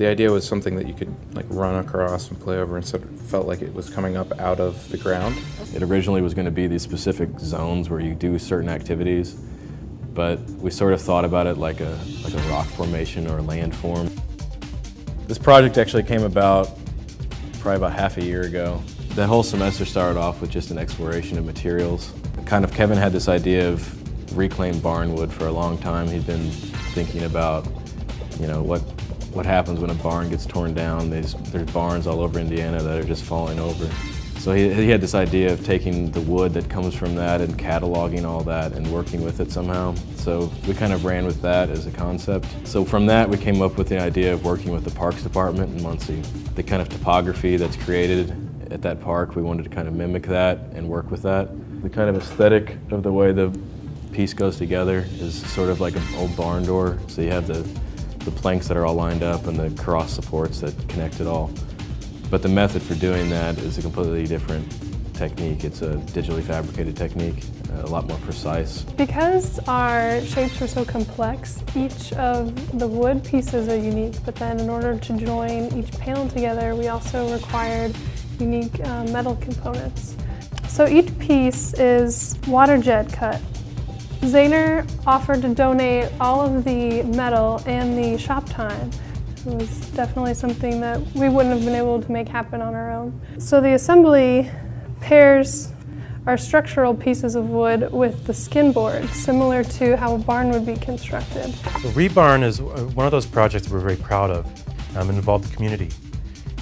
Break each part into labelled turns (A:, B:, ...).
A: The idea was something that you could like run across and play over, and so it felt like it was coming up out of the ground.
B: It originally was going to be these specific zones where you do certain activities, but we sort of thought about it like a rock formation or a landform. This project actually came about probably about half a year ago. That whole semester started off with just an exploration of materials. Kevin had this idea of reclaimed barnwood for a long time. He'd been thinking about, you know, what happens when a barn gets torn down. There's barns all over Indiana that are just falling over. So he had this idea of taking the wood that comes from that and cataloging all that and working with it somehow. So we kind of ran with that as a concept. So from that we came up with the idea of working with the Parks Department in Muncie. The kind of topography that's created at that park, we wanted to kind of mimic that and work with that. The kind of aesthetic of the way the piece goes together is sort of like an old barn door. So you have the planks that are all lined up and the cross supports that connect it all. But the method for doing that is a completely different technique. It's a digitally fabricated technique, a lot more precise.
C: Because our shapes are so complex, each of the wood pieces are unique, but then in order to join each panel together, we also required unique metal components. So each piece is water jet cut. Zahner offered to donate all of the metal and the shop time. It was definitely something that we wouldn't have been able to make happen on our own. So the assembly pairs our structural pieces of wood with the skin board, similar to how a barn would be constructed.
D: The Rebarn is one of those projects we're very proud of. It involved the community,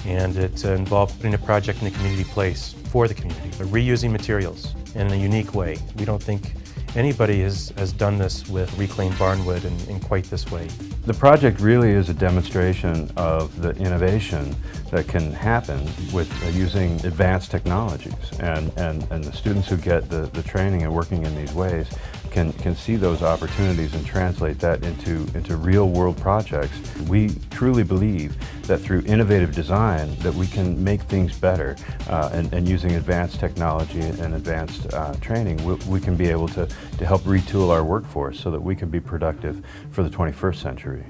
D: and it involved putting a project in a community place for the community, but reusing materials in a unique way. We don't think anybody has done this with reclaimed barnwood in quite this way.
E: The project really is a demonstration of the innovation that can happen with using advanced technologies, and the students who get the training and working in these ways can see those opportunities and translate that into real-world projects. We truly believe that through innovative design that we can make things better, and using advanced technology and advanced training, we can be able to help retool our workforce so that we can be productive for the 21st century.